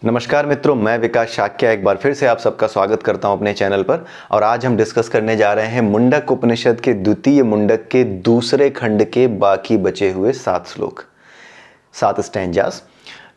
नमस्कार मित्रों, मैं विकास शाक्य एक बार फिर से आप सबका स्वागत करता हूं अपने चैनल पर। और आज हम डिस्कस करने जा रहे हैं मुंडक उपनिषद के द्वितीय मुंडक के दूसरे खंड के बाकी बचे हुए 7 श्लोक, 7 स्टैंजास।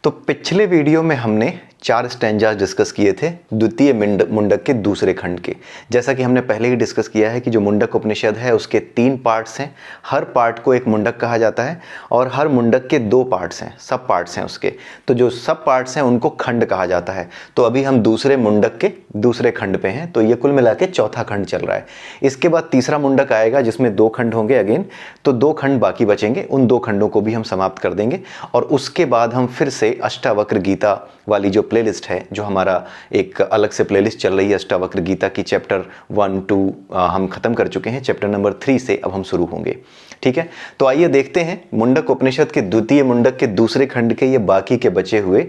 तो पिछले वीडियो में हमने 4 स्टैंजास डिस्कस किए थे द्वितीय मुंडक के दूसरे खंड के। जैसा कि हमने पहले ही डिस्कस किया है कि जो मुंडक उपनिषद है उसके 3 पार्ट्स हैं। हर पार्ट को एक मुंडक कहा जाता है और हर मुंडक के 2 पार्ट्स हैं, सब पार्ट्स हैं उसके। तो जो सब पार्ट्स हैं उनको खंड कहा जाता है। तो अभी हम दूसरे मुंडक के दूसरे खंड पे हैं, तो ये कुल मिला के चौथा खंड चल रहा है। इसके बाद तीसरा मुंडक आएगा जिसमें 2 खंड होंगे अगेन, तो 2 खंड बाकी बचेंगे। उन 2 खंडों को भी हम समाप्त कर देंगे और उसके बाद हम फिर से अष्टावक्र गीता वाली जो प्लेलिस्ट है, जो हमारा एक अलग से प्लेलिस्ट चल रही है अष्टावक्र गीता की, चैप्टर 1, 2 हम खत्म कर चुके हैं। चैप्टर नंबर 3 से अब हम शुरू होंगे। ठीक है, तो आइए देखते हैं मुंडक उपनिषद के द्वितीय मुंडक के दूसरे खंड के ये बाकी के बचे हुए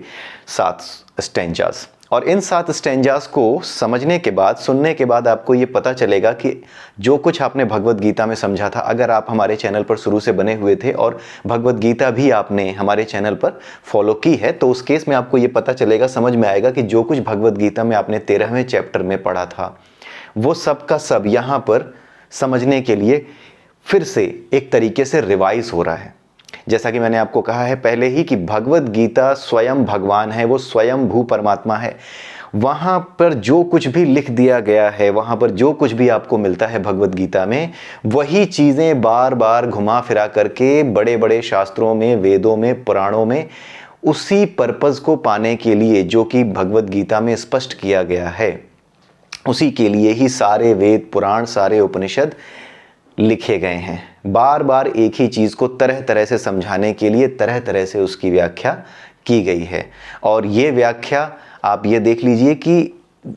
7 स्टैंजास। और इन 7 स्टैंजास को समझने के बाद, सुनने के बाद आपको ये पता चलेगा कि जो कुछ आपने भगवत गीता में समझा था, अगर आप हमारे चैनल पर शुरू से बने हुए थे और भगवत गीता भी आपने हमारे चैनल पर फॉलो की है, तो उस केस में आपको ये पता चलेगा, समझ में आएगा कि जो कुछ भगवत गीता में आपने 13वें चैप्टर में पढ़ा था वो सब का सब यहाँ पर समझने के लिए फिर से एक तरीके से रिवाइज हो रहा है। जैसा कि मैंने आपको कहा है पहले ही कि भगवत गीता स्वयं भगवान है, वो स्वयं भू परमात्मा है। वहाँ पर जो कुछ भी लिख दिया गया है, वहाँ पर जो कुछ भी आपको मिलता है भगवत गीता में, वही चीज़ें बार बार घुमा फिरा करके बड़े बड़े शास्त्रों में, वेदों में, पुराणों में उसी पर्पज़ को पाने के लिए जो कि भगवत गीता में स्पष्ट किया गया है, उसी के लिए ही सारे वेद, पुराण, सारे उपनिषद लिखे गए हैं। बार बार एक ही चीज़ को तरह तरह से समझाने के लिए तरह तरह से उसकी व्याख्या की गई है। और ये व्याख्या आप ये देख लीजिए कि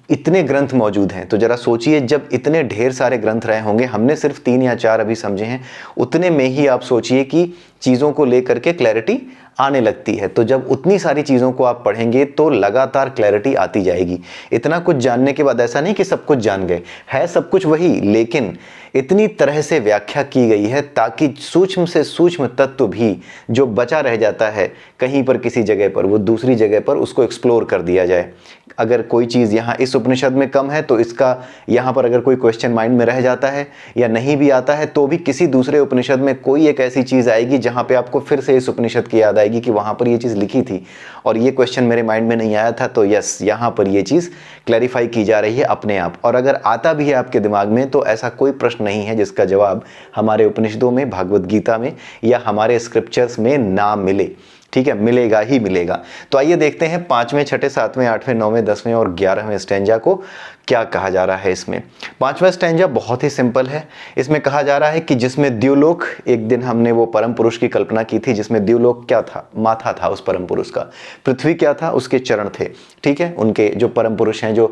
इतने ग्रंथ मौजूद हैं, तो जरा सोचिए, जब इतने ढेर सारे ग्रंथ रहे होंगे, हमने सिर्फ 3 या 4 अभी समझे हैं, उतने में ही आप सोचिए कि चीज़ों को लेकर के क्लैरिटी आने लगती है। तो जब उतनी सारी चीज़ों को आप पढ़ेंगे तो लगातार क्लैरिटी आती जाएगी। इतना कुछ जानने के बाद ऐसा नहीं कि सब कुछ जान गए, है सब कुछ वही, लेकिन इतनी तरह से व्याख्या की गई है ताकि सूक्ष्म से सूक्ष्म तत्व भी जो बचा रह जाता है कहीं पर किसी जगह पर, वो दूसरी जगह पर उसको एक्सप्लोर कर दिया जाए। अगर कोई चीज़ यहाँ इस उपनिषद में कम है तो इसका यहाँ पर अगर कोई क्वेश्चन माइंड में रह जाता है या नहीं भी आता है, तो भी किसी दूसरे उपनिषद में कोई एक ऐसी चीज़ आएगी जहाँ पे आपको फिर से इस उपनिषद की याद आएगी कि वहाँ पर ये चीज़ लिखी थी और ये क्वेश्चन मेरे माइंड में नहीं आया था, तो यस, यहाँ पर ये चीज़ क्लैरिफाई की जा रही है अपने आप। और अगर आता भी है आपके दिमाग में तो ऐसा कोई प्रश्न नहीं है जिसका जवाब हमारे उपनिषदों में, भागवत गीता में या हमारे स्क्रिप्चर्स में ना मिले। ठीक है, मिलेगा ही मिलेगा। तो आइए देखते हैं 5वें, 6ठे, 7वें, 8वें, 9वें, 10वें और 11वें स्टैंजा को क्या कहा जा रहा है इसमें। 5वां स्टैंजा बहुत ही सिंपल है। इसमें कहा जा रहा है कि जिसमें द्युलोक, एक दिन हमने वो परम पुरुष की कल्पना की थी जिसमें द्युलोक क्या था, माथा था उस परम पुरुष का, पृथ्वी क्या था, उसके चरण थे। ठीक है, उनके जो परम पुरुष हैं, जो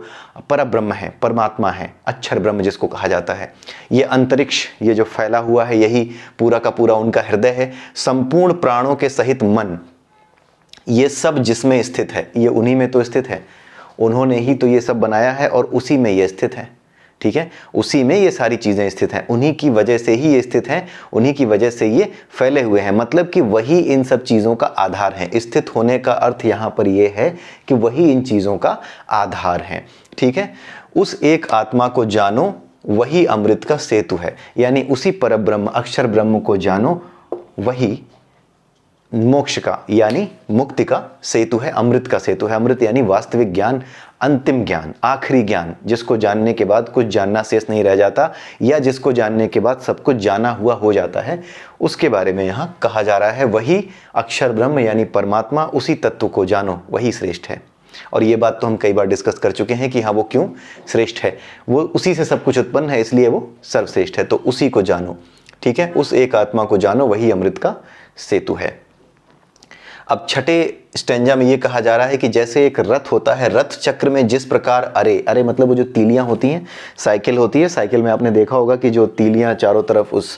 परब्रह्म है, परमात्मा है, अक्षर ब्रह्म जिसको कहा जाता है, ये अंतरिक्ष, ये जो फैला हुआ है, यही पूरा का पूरा उनका हृदय है। संपूर्ण प्राणों के सहित मन, ये सब जिसमें स्थित है, ये उन्हीं में तो स्थित है, उन्होंने ही तो ये सब बनाया है और उसी में ये स्थित है। ठीक है, उसी में ये सारी चीज़ें स्थित हैं, उन्हीं की वजह से ही ये स्थित हैं, उन्हीं की वजह से ये फैले हुए हैं। मतलब कि वही इन सब चीज़ों का आधार है। स्थित होने का अर्थ यहाँ पर ये है कि वही इन चीज़ों का आधार है। ठीक है, उस एक आत्मा को जानो, वही अमृत का सेतु है। यानी उसी परब्रह्म, अक्षर ब्रह्म को जानो, वही मोक्ष का यानी मुक्ति का सेतु है, अमृत का सेतु है। अमृत यानी वास्तविक ज्ञान, अंतिम ज्ञान, आखिरी ज्ञान, जिसको जानने के बाद कुछ जानना शेष नहीं रह जाता, या जिसको जानने के बाद सब कुछ जाना हुआ हो जाता है, उसके बारे में यहाँ कहा जा रहा है। वही अक्षर ब्रह्म यानी परमात्मा, उसी तत्व को जानो, वही श्रेष्ठ है। और ये बात तो हम कई बार डिस्कस कर चुके हैं कि हाँ, वो क्यों श्रेष्ठ है, वो उसी से सब कुछ उत्पन्न है, इसलिए वो सर्वश्रेष्ठ है। तो उसी को जानो। ठीक है, उस एक आत्मा को जानो, वही अमृत का सेतु है। अब 6ठे स्टैंजा में ये कहा जा रहा है कि जैसे एक रथ होता है, रथ चक्र में जिस प्रकार अरे मतलब वो जो तीलियां होती हैं, साइकिल होती है, साइकिल में आपने देखा होगा कि जो तीलियां चारों तरफ उस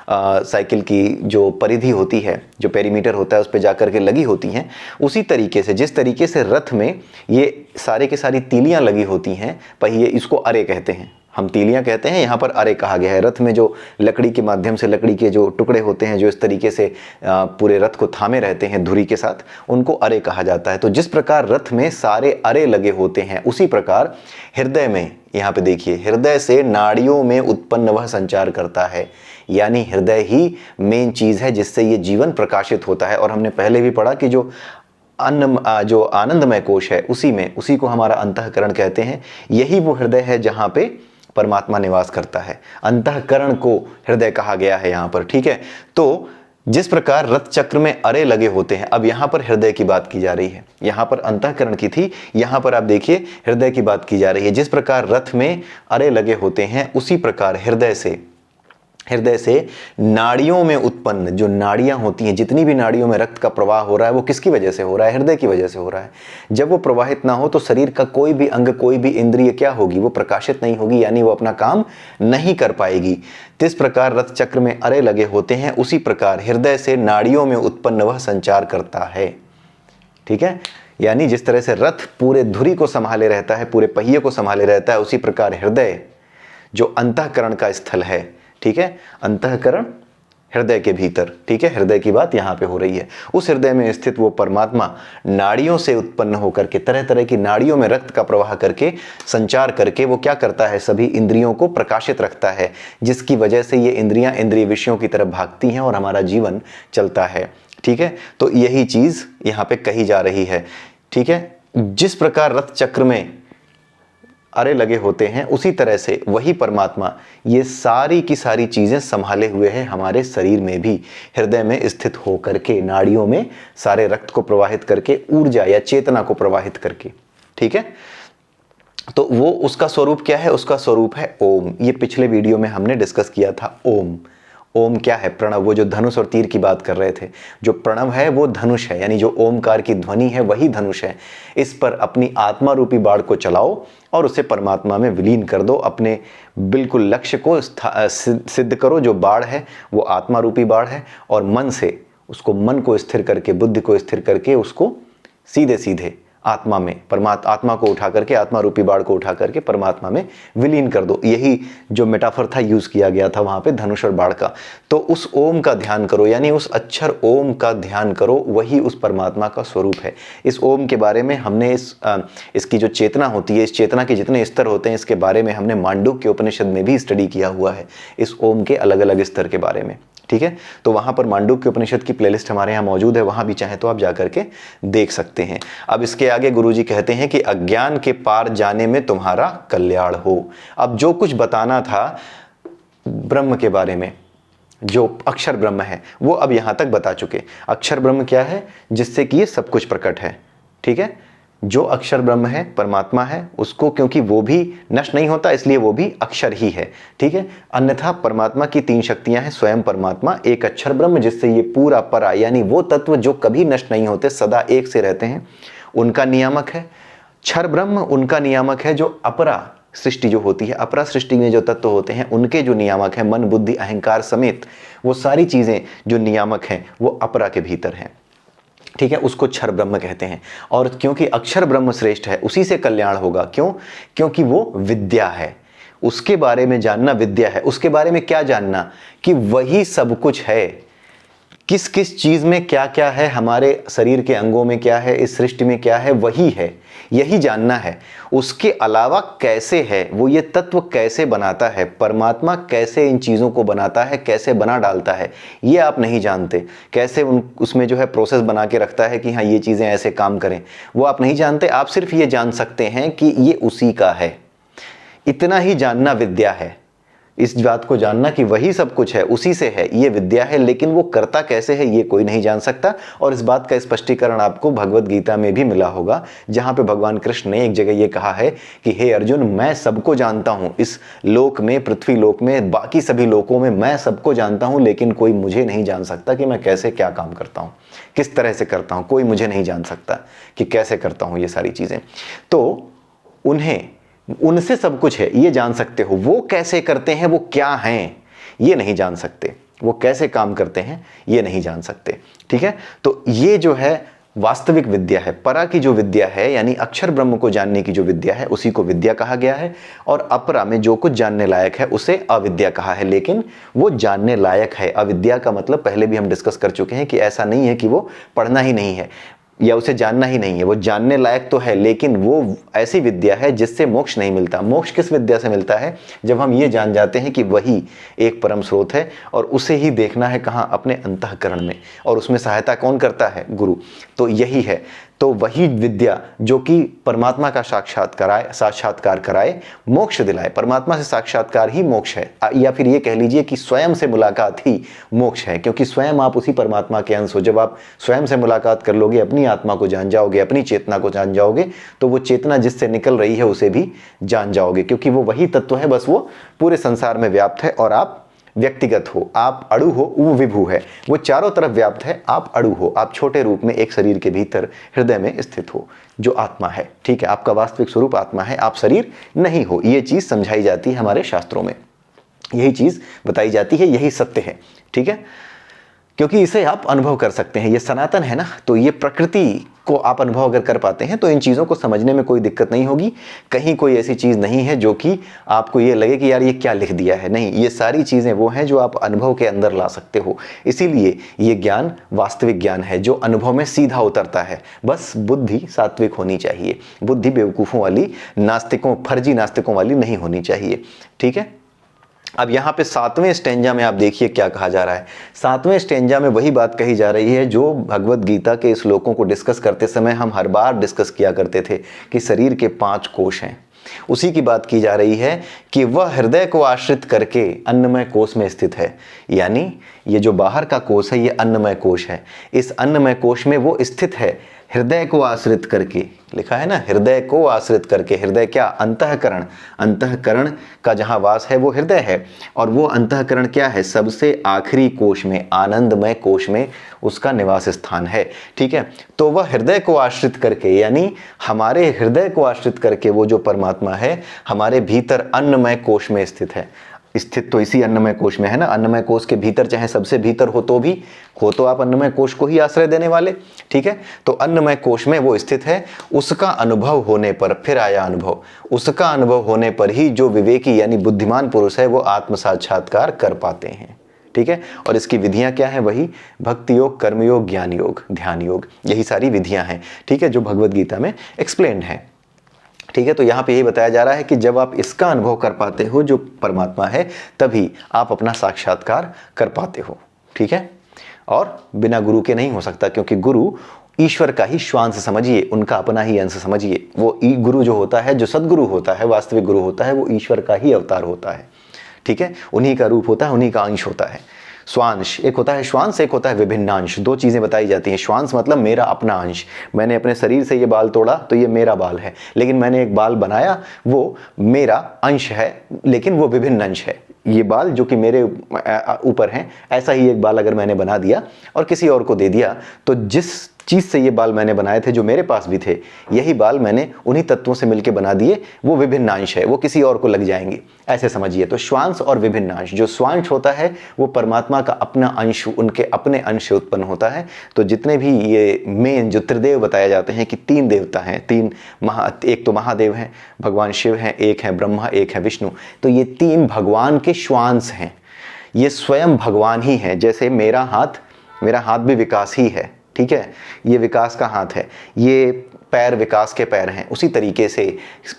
साइकिल की जो परिधि होती है, जो पेरीमीटर होता है, उस पर जाकर के लगी होती हैं, उसी तरीके से, जिस तरीके से रथ में ये सारे के सारी तीलियां लगी होती हैं, पहिए, इसको अरे कहते हैं, हम तीलियां कहते हैं, यहाँ पर अरे कहा गया है। रथ में जो लकड़ी के माध्यम से, लकड़ी के जो टुकड़े होते हैं जो इस तरीके से पूरे रथ को थामे रहते हैं धुरी के साथ, उनको अरे कहा जाता है। तो जिस प्रकार रथ में सारे अरे लगे होते हैं, उसी प्रकार हृदय में, यहाँ पे देखिए, हृदय से नाड़ियों में उत्पन्न वह संचार करता है, यानी हृदय ही मेन चीज है जिससे ये जीवन प्रकाशित होता है। और हमने पहले भी पढ़ा कि जो आनंदमय कोश है, उसी को हमारा अंतःकरण कहते हैं। यही वो हृदय है जहां पे परमात्मा निवास करता है। अंतःकरण को हृदय कहा गया है यहाँ पर, ठीक है। तो जिस प्रकार रथ चक्र में अरे लगे होते हैं, अब यहाँ पर हृदय की बात की जा रही है, यहाँ पर अंतःकरण की थी, यहाँ पर आप देखिए हृदय की बात की जा रही है। जिस प्रकार रथ में अरे लगे होते हैं, उसी प्रकार हृदय से नाड़ियों में उत्पन्न जो नाड़ियां होती हैं, जितनी भी नाड़ियों में रक्त का प्रवाह हो रहा है, वो किसकी वजह से हो रहा है? हृदय की वजह से हो रहा है। जब वो प्रवाहित ना हो तो शरीर का कोई भी अंग, कोई भी इंद्रिय क्या होगी? वो प्रकाशित नहीं होगी, यानी वो अपना काम नहीं कर पाएगी। जिस प्रकार रथ चक्र में अरे लगे होते हैं, उसी प्रकार हृदय से नाड़ियों में उत्पन्न वह संचार करता है, ठीक है। यानी जिस तरह से रथ पूरे धुरी को संभाले रहता है, पूरे पहिए को संभाले रहता है, उसी प्रकार हृदय जो अंतःकरण का स्थल है, ठीक है, अंतःकरण हृदय के भीतर, ठीक है, हृदय की बात यहाँ पे हो रही है। उस हृदय में स्थित वो परमात्मा नाड़ियों से उत्पन्न होकर के, तरह तरह की नाड़ियों में रक्त का प्रवाह करके, संचार करके, वो क्या करता है? सभी इंद्रियों को प्रकाशित रखता है, जिसकी वजह से ये इंद्रियां इंद्रिय विषयों की तरफ भागती हैं और हमारा जीवन चलता है, ठीक है। तो यही चीज यहाँ पे कही जा रही है, ठीक है। जिस प्रकार रथ चक्र में अरे लगे होते हैं, उसी तरह से वही परमात्मा ये सारी की सारी चीजें संभाले हुए है हमारे शरीर में भी, हृदय में स्थित होकर के, नाड़ियों में सारे रक्त को प्रवाहित करके, ऊर्जा या चेतना को प्रवाहित करके, ठीक है। तो वो उसका स्वरूप क्या है? उसका स्वरूप है ओम। ये पिछले वीडियो में हमने डिस्कस किया था। ओम, ओम क्या है? प्रणव। वो जो धनुष और तीर की बात कर रहे थे, जो प्रणव है वो धनुष है, यानी जो ओमकार की ध्वनि है वही धनुष है। इस पर अपनी आत्मा रूपी बाण को चलाओ और उसे परमात्मा में विलीन कर दो, अपने बिल्कुल लक्ष्य को सिद्ध करो। जो बाण है वो आत्मा रूपी बाण है, और मन से उसको, मन को स्थिर करके, बुद्धि को स्थिर करके उसको सीधे सीधे आत्मा में, आत्मा को उठा करके, आत्मा रूपी बाण को उठा करके परमात्मा में विलीन कर दो। यही जो मेटाफर था यूज किया गया था वहां पे धनुष और बाण का। तो उस ओम का ध्यान करो, यानी उस अक्षर ओम का ध्यान करो, वही उस परमात्मा का स्वरूप है। इस ओम के बारे में हमने इसकी जो चेतना होती है, इस चेतना के जितने स्तर होते हैं, इसके बारे में हमने मांडुक्य उपनिषद में भी स्टडी किया हुआ है, इस ओम के अलग अलग स्तर के बारे में, ठीक है। तो वहां पर मांडुक्य उपनिषद की प्लेलिस्ट हमारे यहाँ मौजूद है, वहां भी चाहे तो आप जाकर के देख सकते हैं। अब इसके आगे गुरुजी कहते हैं कि अज्ञान के पार जाने में तुम्हारा कल्याण हो। अब जो कुछ बताना था ब्रह्म के बारे में, जो अक्षर ब्रह्म है, वो अब यहां तक बता चुके। अक्षर ब्रह्म क्या है? जिससे कि ये सब कुछ प्रकट है, ठीक है। जो अक्षर ब्रह्म है, परमात्मा है, उसको, क्योंकि वो भी नष्ट नहीं होता, इसलिए वो भी अक्षर ही है, ठीक है। अन्यथा परमात्मा की तीन शक्तियां हैं, स्वयं परमात्मा, एक अक्षर ब्रह्म जिससे ये पूरा परा, यानी वो तत्व जो कभी नष्ट नहीं होते, सदा एक से रहते हैं, उनका नियामक है। क्षर ब्रह्म उनका नियामक है, जो अपरा सृष्टि जो होती है, अपरा सृष्टि में जो तत्व होते हैं उनके जो नियामक है, मन बुद्धि अहंकार समेत वो सारी चीजें जो नियामक हैं वो अपरा के भीतर हैं, ठीक है। उसको क्षर ब्रह्म कहते हैं। और क्योंकि अक्षर ब्रह्म श्रेष्ठ है, उसी से कल्याण होगा। क्यों? क्योंकि वो विद्या है, उसके बारे में जानना विद्या है। उसके बारे में क्या जानना? कि वही सब कुछ है, किस किस चीज में क्या क्या है, हमारे शरीर के अंगों में क्या है, इस सृष्टि में क्या है, वही है, यही जानना है। उसके अलावा कैसे है, वो ये तत्व कैसे बनाता है, परमात्मा कैसे इन चीजों को बनाता है, कैसे बना डालता है, ये आप नहीं जानते। कैसे उसमें जो है प्रोसेस बना के रखता है कि हाँ ये चीजें ऐसे काम करें, वो आप नहीं जानते। आप सिर्फ ये जान सकते हैं कि ये उसी का है, इतना ही जानना विद्या है। इस बात को जानना कि वही सब कुछ है, उसी से है, ये विद्या है। लेकिन वो करता कैसे है ये कोई नहीं जान सकता। और इस बात का स्पष्टीकरण आपको भगवत गीता में भी मिला होगा, जहां पे भगवान कृष्ण ने एक जगह ये कहा है कि हे अर्जुन, मैं सबको जानता हूं, इस लोक में, पृथ्वी लोक में, बाकी सभी लोकों में मैं सबको जानता हूं, लेकिन कोई मुझे नहीं जान सकता कि मैं कैसे क्या काम करता हूं, किस तरह से करता हूं। कोई मुझे नहीं जान सकता कि कैसे करता हूं ये सारी चीजें। तो उनसे सब कुछ है, ये जान सकते हो। वो कैसे करते हैं, वो क्या हैं, ये नहीं जान सकते। वो कैसे काम करते हैं ये नहीं जान सकते, ठीक है। तो ये जो है वास्तविक विद्या है। परा की जो विद्या है यानी अक्षर ब्रह्म को जानने की जो विद्या है उसी को विद्या कहा गया है, और अपरा में जो कुछ जानने लायक है उसे अविद्या कहा है। लेकिन वो जानने लायक है। अविद्या का मतलब पहले भी हम डिस्कस कर चुके हैं कि ऐसा नहीं है कि वो पढ़ना ही नहीं है या उसे जानना ही नहीं है, वो जानने लायक तो है, लेकिन वो ऐसी विद्या है जिससे मोक्ष नहीं मिलता। मोक्ष किस विद्या से मिलता है? जब हम ये जान जाते हैं कि वही एक परम स्रोत है और उसे ही देखना है कहाँ? अपने अंतःकरण में, और उसमें सहायता कौन करता है? गुरु। तो यही है, तो वही विद्या जो कि परमात्मा का साक्षात्कार कराए, मोक्ष दिलाए। परमात्मा से साक्षात्कार ही मोक्ष है, या फिर ये कह लीजिए कि स्वयं से मुलाकात ही मोक्ष है, क्योंकि स्वयं आप उसी परमात्मा के अंश हो। जब आप स्वयं से मुलाकात कर लोगे, अपनी आत्मा को जान जाओगे, अपनी चेतना को जान जाओगे, तो वो चेतना जिससे निकल रही है उसे भी जान जाओगे, क्योंकि वो वही तत्व है, बस वो पूरे संसार में व्याप्त है और आप व्यक्तिगत हो। आप अणु हो, वो विभु है, वो चारों तरफ व्याप्त है। आप अणु हो, आप छोटे रूप में एक शरीर के भीतर हृदय में स्थित हो, जो आत्मा है। ठीक है, आपका वास्तविक स्वरूप आत्मा है, आप शरीर नहीं हो। ये चीज समझाई जाती है हमारे शास्त्रों में, यही चीज बताई जाती है, यही सत्य है। ठीक है, क्योंकि इसे आप अनुभव कर सकते हैं, ये सनातन है ना, तो ये प्रकृति को आप अनुभव अगर कर पाते हैं तो इन चीज़ों को समझने में कोई दिक्कत नहीं होगी। कहीं कोई ऐसी चीज़ नहीं है जो कि आपको ये लगे कि यार ये क्या लिख दिया है। नहीं, ये सारी चीज़ें वो हैं जो आप अनुभव के अंदर ला सकते हो। इसीलिए ये ज्ञान वास्तविक ज्ञान है जो अनुभव में सीधा उतरता है। बस बुद्धि सात्विक होनी चाहिए, बुद्धि बेवकूफ़ों वाली, नास्तिकों, फर्जी नास्तिकों वाली नहीं होनी चाहिए। ठीक है, अब यहाँ पे 7वें स्टेंजा में आप देखिए क्या कहा जा रहा है। 7वें स्टेंजा में वही बात कही जा रही है जो भगवत गीता के श्लोकों को डिस्कस करते समय हम हर बार डिस्कस किया करते थे कि शरीर के 5 कोश हैं। उसी की बात की जा रही है कि वह हृदय को आश्रित करके अन्नमय कोश में स्थित है। यानी ये जो बाहर का कोश है ये अन्नमय कोश है। इस अन्नमय कोश में वो स्थित है हृदय को आश्रित करके। लिखा है ना, हृदय को आश्रित करके। हृदय क्या? अंतःकरण। अंतःकरण का जहाँ वास है वो हृदय है, और वो अंतःकरण क्या है? सबसे आखिरी कोश में, आनंदमय कोश में उसका निवास स्थान है। ठीक है, तो वह हृदय को आश्रित करके, यानी हमारे हृदय को आश्रित करके वो जो परमात्मा है हमारे भीतर अन्नमय कोश में स्थित है। स्थित तो इसी अन्नमय कोश में है ना। अन्नमय कोश के भीतर, चाहे सबसे भीतर हो तो भी हो, तो आप अन्नमय कोश को ही आश्रय देने वाले। ठीक है, तो अन्नमय कोश में वो स्थित है। उसका अनुभव होने पर, फिर आया अनुभव, उसका अनुभव होने पर ही जो विवेकी यानी बुद्धिमान पुरुष है वो आत्म साक्षात्कार कर पाते हैं। ठीक है, और इसकी विधियां क्या है? वही भक्ति योग, कर्म योग, ज्ञान योग, ध्यान योग, यही सारी विधियां हैं। ठीक है, जो भगवत गीता में एक्सप्लेन्ड है। ठीक है, तो यहाँ पे यही बताया जा रहा है कि जब आप इसका अनुभव कर पाते हो जो परमात्मा है, तभी आप अपना साक्षात्कार कर पाते हो। ठीक है, और बिना गुरु के नहीं हो सकता, क्योंकि गुरु ईश्वर का ही श्वांश समझिए, उनका अपना ही अंश समझिए। वो गुरु जो होता है, जो सदगुरु होता है, वास्तविक गुरु होता है, वो ईश्वर का ही अवतार होता है। ठीक है, उन्हीं का रूप होता है, उन्हीं का अंश होता है। स्वांश, एक होता है श्वांश, एक होता है विभिन्नांश। 2 चीज़ें बताई जाती हैं। श्वांश मतलब मेरा अपना अंश, मैंने अपने शरीर से ये बाल तोड़ा तो ये मेरा बाल है, लेकिन मैंने एक बाल बनाया, वो मेरा अंश है, लेकिन वो विभिन्न अंश है। ये बाल जो कि मेरे ऊपर हैं, ऐसा ही एक बाल अगर मैंने बना दिया और किसी और को दे दिया, तो जिस चीज़ से ये बाल मैंने बनाए थे, जो मेरे पास भी थे, यही बाल मैंने उन्हीं तत्वों से मिलकर बना दिए, वो विभिन्नांश है, वो किसी और को लग जाएंगे, ऐसे समझिए। तो श्वांश और विभिन्नांश, जो श्वांश होता है वो परमात्मा का अपना अंश, उनके अपने अंश से उत्पन्न होता है। तो जितने भी ये मेन जो त्रिदेव बताए जाते हैं कि 3 देवता हैं, एक तो महादेव हैं, भगवान शिव हैं, एक है ब्रह्मा, एक है विष्णु, तो ये 3 भगवान के श्वांश हैं। ये स्वयं भगवान ही है। जैसे मेरा हाथ भी विकास ही है। ठीक है, ये विकास का हाथ है, ये पैर विकास के पैर हैं। उसी तरीके से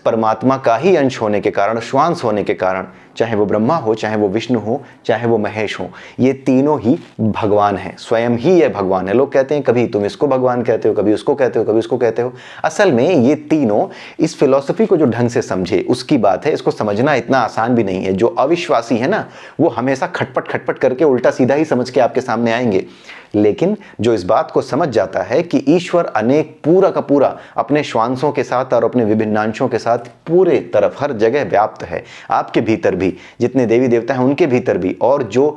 परमात्मा का ही अंश होने के कारण, श्वांश होने के कारण, चाहे वो ब्रह्मा हो, चाहे वो विष्णु हो, चाहे वो महेश हो, ये तीनों ही भगवान हैं। स्वयं ही ये भगवान है। लोग कहते हैं कभी तुम इसको भगवान कहते हो, कभी उसको कहते हो, कभी उसको कहते हो। असल में ये तीनों, इस फिलॉसफी को जो ढंग से समझे उसकी बात है। इसको समझना इतना आसान भी नहीं है। जो अविश्वासी है ना, वो हमेशा खटपट करके उल्टा सीधा ही समझ के आपके सामने आएंगे। लेकिन जो इस बात को समझ जाता है कि ईश्वर अनेक, पूरा का पूरा अपने श्वांशों के साथ और अपने विभिन्नांशों के साथ पूरे तरफ हर जगह व्याप्त है, आपके भीतर भी जितने देवी देवता हैं उनके भीतर भी, और जो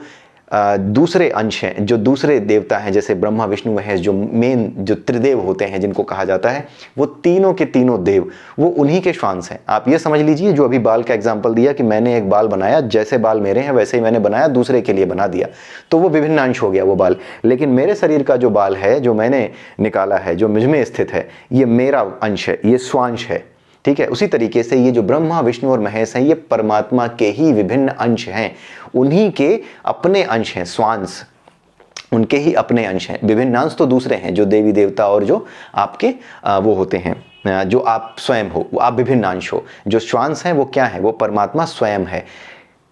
दूसरे अंश हैं, जो दूसरे देवता हैं, जैसे ब्रह्मा विष्णु महेश, जो मेन जो त्रिदेव होते हैं जिनको कहा जाता है, वो तीनों के तीनों देव वो उन्हीं के श्वांस हैं। आप ये समझ लीजिए, जो अभी बाल का एग्जाम्पल दिया कि मैंने एक बाल बनाया, जैसे बाल मेरे हैं वैसे ही मैंने बनाया, दूसरे के लिए बना दिया, तो वो विभिन्न अंश हो गया वो बाल। लेकिन मेरे शरीर का जो बाल है, जो मैंने निकाला है, जो मुझ में स्थित है, ये मेरा अंश है, ये स्वांश है। ठीक है, उसी तरीके से ये जो ब्रह्मा विष्णु और महेश हैं, ये परमात्मा के ही विभिन्न अंश हैं, उन्हीं के अपने अंश हैं, स्वांश उनके ही अपने अंश हैं। विभिन्न अंश तो दूसरे हैं, जो देवी देवता और जो आपके वो होते हैं, जो आप स्वयं हो, वो आप विभिन्न अंश हो। जो श्वांश हैं वो क्या है, वो परमात्मा स्वयं है।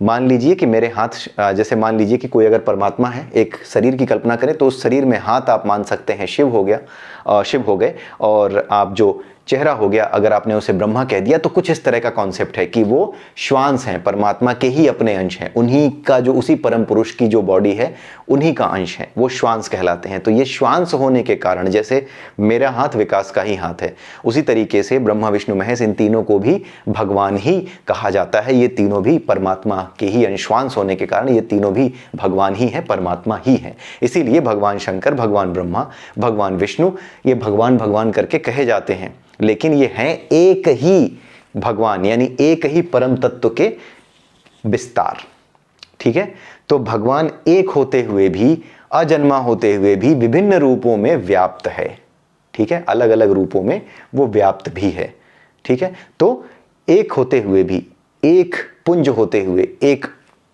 मान लीजिए कि मेरे हाथ, जैसे मान लीजिए कि कोई अगर परमात्मा है, एक शरीर की कल्पना करें, तो उस शरीर में हाथ आप मान सकते हैं शिव हो गया, शिव हो गए, और आप जो चेहरा हो गया, अगर आपने उसे ब्रह्मा कह दिया, तो कुछ इस तरह का कॉन्सेप्ट है कि वो श्वांश हैं, परमात्मा के ही अपने अंश हैं, उन्हीं का जो उसी परम पुरुष की जो बॉडी है उन्हीं का अंश है, वो श्वांश कहलाते हैं। तो ये श्वांश होने के कारण, जैसे मेरा हाथ विकास का ही हाथ है, उसी तरीके से ब्रह्मा विष्णु महेश, इन तीनों को भी भगवान ही कहा जाता है। ये तीनों भी परमात्मा के ही अंशवांश होने के कारण ये तीनों भी भगवान ही है, परमात्मा ही है। इसीलिए भगवान शंकर, भगवान ब्रह्मा, भगवान विष्णु, ये भगवान भगवान करके कहे जाते हैं, लेकिन ये हैं एक ही भगवान, यानी एक ही परम तत्व के विस्तार। ठीक है, तो भगवान एक होते हुए भी, अजन्मा होते हुए भी विभिन्न रूपों में व्याप्त है। ठीक है, अलग अलग रूपों में वो व्याप्त भी है। ठीक है, तो एक होते हुए भी, एक पुंज होते हुए, एक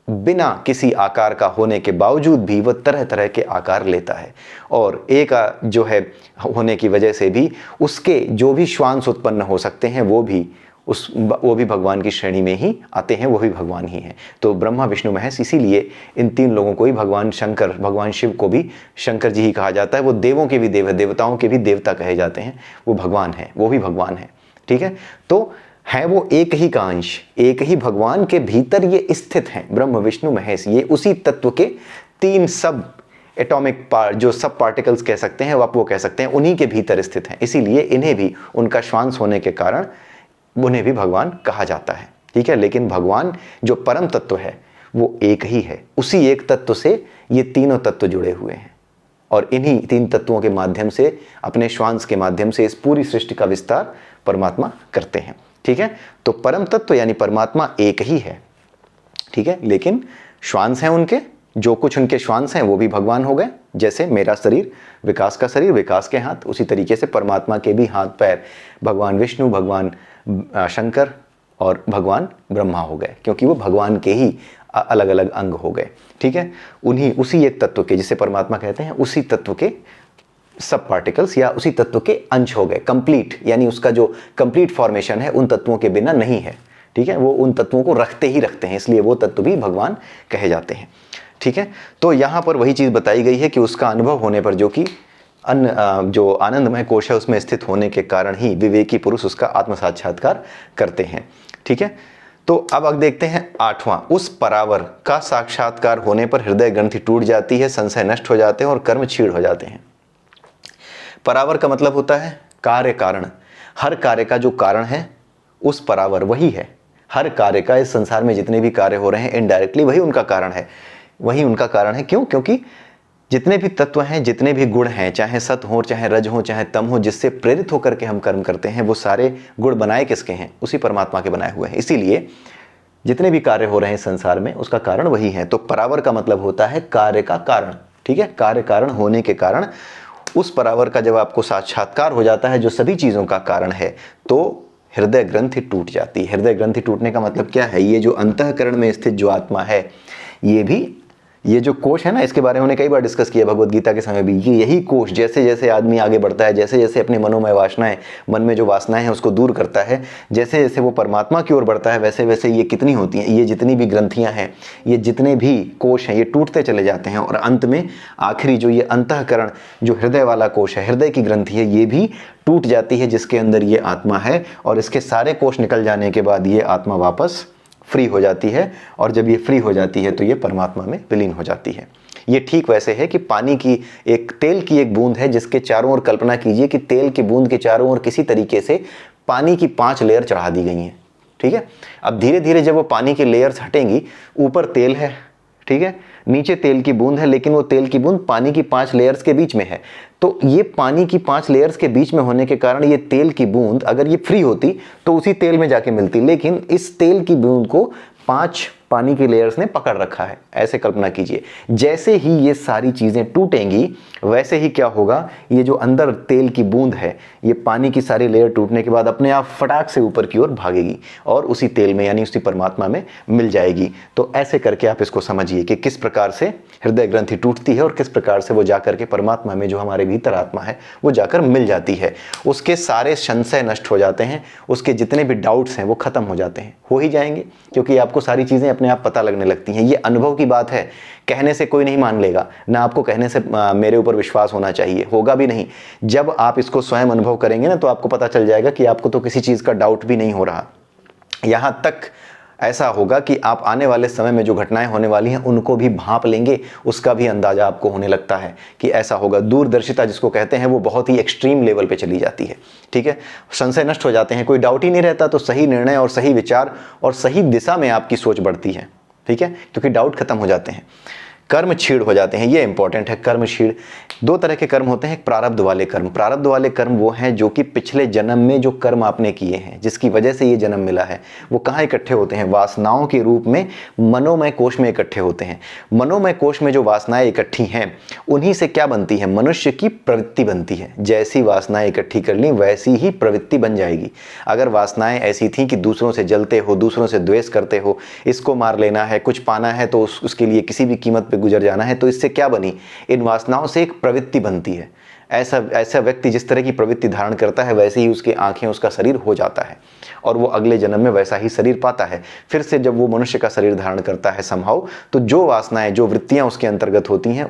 बिना किसी आकार का होने के बावजूद भी वह तरह तरह के आकार लेता है, और एक जो है होने की वजह से भी उसके जो भी श्वांश उत्पन्न हो सकते हैं वो भी भगवान की श्रेणी में ही आते हैं, वो भी भगवान ही हैं। तो ब्रह्मा विष्णु महेश, इसीलिए इन तीन लोगों को ही भगवान शंकर, भगवान शिव को भी शंकर जी ही कहा जाता है। वो देवों के भी देव है, देवताओं के भी देवता कहे जाते हैं, वो भगवान है, वो भी भगवान है। ठीक है, तो है वो एक ही का अंश, एक ही भगवान के भीतर ये स्थित हैं, ब्रह्म विष्णु महेश। ये उसी तत्व के तीन सब एटॉमिक पार्ट, जो सब पार्टिकल्स कह सकते हैं, आप वो कह सकते हैं, उन्हीं के भीतर स्थित हैं। इसीलिए इन्हें भी, उनका श्वांश होने के कारण उन्हें भी भगवान कहा जाता है। ठीक है, लेकिन भगवान जो परम तत्व है वो एक ही है, उसी एक तत्व से ये तीनों तत्व जुड़े हुए हैं, और इन्हीं तीन तत्वों के माध्यम से, अपने श्वांश के माध्यम से इस पूरी सृष्टि का विस्तार परमात्मा करते हैं। ठीक है, तो परम तत्व यानी परमात्मा एक ही है। ठीक है, लेकिन श्वांश हैं उनके, जो कुछ उनके श्वांश हैं वो भी भगवान हो गए। जैसे मेरा शरीर विकास का शरीर, विकास के हाथ, उसी तरीके से परमात्मा के भी हाथ पैर भगवान विष्णु, भगवान शंकर और भगवान ब्रह्मा हो गए, क्योंकि वो भगवान के ही अलग अलग अंग हो गए। ठीक है, उसी एक तत्व के, जिसे परमात्मा कहते हैं, उसी तत्व के सब पार्टिकल्स या उसी तत्व के अंश हो गए। कंप्लीट, यानी उसका जो कंप्लीट फॉर्मेशन है उन तत्वों के बिना नहीं है। ठीक है, वो उन तत्वों को रखते ही रखते हैं, इसलिए वो तत्व भी भगवान कहे जाते हैं। ठीक है, तो यहाँ पर वही चीज़ बताई गई है कि उसका अनुभव होने पर, जो कि जो आनंदमय कोश है उसमें स्थित होने के कारण ही विवेकी पुरुष उसका आत्म साक्षात्कार करते हैं। ठीक है, तो अब देखते हैं 8वां, उस परावर का साक्षात्कार होने पर हृदय ग्रंथि टूट जाती है, संशय नष्ट हो जाते हैं और कर्म क्षीण हो जाते हैं। परावर का मतलब होता है कार्य कारण। हर कार्य का जो कारण है उस परावर वही है। हर कार्य का, इस संसार में जितने भी कार्य हो रहे हैं इनडायरेक्टली वही उनका कारण है, वही उनका कारण है। क्यों? क्योंकि जितने भी तत्व हैं, जितने भी गुण हैं, चाहे सत हो, चाहे रज हो, चाहे तम हो, जिससे प्रेरित होकर के हम कर्म करते हैं, वो सारे गुण बनाए किसके हैं? उसी परमात्मा के बनाए हुए हैं। इसीलिए जितने भी कार्य हो रहे हैं संसार में उसका कारण वही है। तो परावर का मतलब होता है कार्य का कारण। ठीक है, कार्य कारण होने के कारण उस परावर का जब आपको साक्षात्कार हो जाता है, जो सभी चीज़ों का कारण है, तो हृदय ग्रंथि टूट जाती है। हृदय ग्रंथि टूटने का मतलब क्या है? ये जो अंतःकरण में स्थित जो आत्मा है, ये जो कोश है ना, इसके बारे में हमने कई बार डिस्कस किया भगवद गीता के समय भी। यही कोश जैसे जैसे आदमी आगे बढ़ता है, जैसे जैसे अपनी मनोमय वासनाएं, मन में जो वासनाएं हैं उसको दूर करता है, जैसे जैसे वो परमात्मा की ओर बढ़ता है, वैसे वैसे ये कितनी होती हैं, ये जितनी भी ग्रंथियां हैं, ये जितने भी कोश हैं, ये टूटते चले जाते हैं। और अंत में आखिरी जो ये अंतःकरण, जो हृदय वाला कोश है, हृदय की ग्रंथि है, ये भी टूट जाती है, जिसके अंदर ये आत्मा है। और इसके सारे कोश निकल जाने के बाद ये आत्मा वापस फ्री हो जाती है। और जब ये फ्री हो जाती है तो ये परमात्मा में विलीन हो जाती है। ये ठीक वैसे है कि पानी की तेल की एक बूंद है, जिसके चारों ओर कल्पना कीजिए कि तेल की बूंद के चारों ओर किसी तरीके से पानी की 5 लेयर चढ़ा दी गई हैं। ठीक है, अब धीरे धीरे जब वो पानी की लेयर्स हटेंगी, ऊपर तेल है, ठीक है, नीचे तेल की बूंद है, लेकिन वो तेल की बूंद पानी की 5 लेयर्स के बीच में है। तो ये पानी की 5 लेयर्स के बीच में होने के कारण ये तेल की बूंद अगर ये फ्री होती तो उसी तेल में जाके मिलती, लेकिन इस तेल की बूंद को 5 पानी की लेयर्स ने पकड़ रखा है। ऐसे कल्पना कीजिए, जैसे ही ये सारी चीजें टूटेंगी वैसे ही क्या होगा, ये जो अंदर तेल की बूंद है ये पानी की सारी लेयर टूटने के बाद अपने आप फटाक से ऊपर की ओर भागेगी और उसी तेल में यानी उसी परमात्मा में मिल जाएगी। तो ऐसे करके आप इसको समझिए कि किस प्रकार से हृदय ग्रंथि टूटती है और किस प्रकार से वो जाकर के परमात्मा में जो हमारे भीतर आत्मा है वो जाकर मिल जाती है। उसके सारे संशय नष्ट हो जाते हैं, उसके जितने भी डाउट्स हैं वो खत्म हो जाते हैं, हो ही जाएंगे, क्योंकि आपको सारी चीजें अपने आप पता लगने लगती हैं। ये अनुभव की बात है, कहने से कोई नहीं मान लेगा, ना आपको कहने से मेरे ऊपर विश्वास होना चाहिए, होगा भी नहीं। जब आप इसको स्वयं अनुभव करेंगे ना तो आपको पता चल जाएगा कि आपको तो किसी चीज का डाउट भी नहीं हो रहा। यहां तक ऐसा होगा कि आप आने वाले समय में जो घटनाएं होने वाली हैं उनको भी भांप लेंगे, उसका भी अंदाजा आपको होने लगता है कि ऐसा होगा। दूरदर्शिता जिसको कहते हैं वो बहुत ही एक्सट्रीम लेवल पे चली जाती है, ठीक है। संशय नष्ट हो जाते हैं, कोई डाउट ही नहीं रहता, तो सही निर्णय और सही विचार और सही दिशा में आपकी सोच बढ़ती है, ठीक है, क्योंकि डाउट खत्म हो जाते हैं। कर्म क्षीण हो जाते हैं, ये इंपॉर्टेंट है। कर्म क्षीण, 2 तरह के कर्म होते हैं, एक प्रारब्ध वाले कर्म। प्रारब्ध वाले कर्म वो हैं जो कि पिछले जन्म में जो कर्म आपने किए हैं जिसकी वजह से ये जन्म मिला है, वो कहाँ इकट्ठे होते हैं, वासनाओं के रूप में मनोमय कोश में इकट्ठे होते हैं। मनोमय कोश में जो वासनाएं इकट्ठी हैं उन्हीं से क्या बनती है, मनुष्य की प्रवृत्ति बनती है। जैसी वासनाएं इकट्ठी कर ली वैसी ही प्रवृत्ति बन जाएगी। अगर वासनाएं ऐसी थी कि दूसरों से जलते हो, दूसरों से द्वेष करते हो, इसको मार लेना है, कुछ पाना है तो उसके लिए किसी भी कीमत पे गुजर जाना है, तो इससे क्या बनी, इन वासनाओं से एक प्रवृत्ति बनती है। ऐसा व्यक्ति जिस तरह की प्रवृत्ति धारण करता है वैसे ही उसकी आंखें, उसका शरीर हो जाता है और वो अगले जन्म में वैसा ही शरीर पाता है। फिर से जब वो मनुष्य का शरीर धारण करता है संभव, तो जो वासनाएं, जो वृत्तियां उसके अंतर्गत होती हैं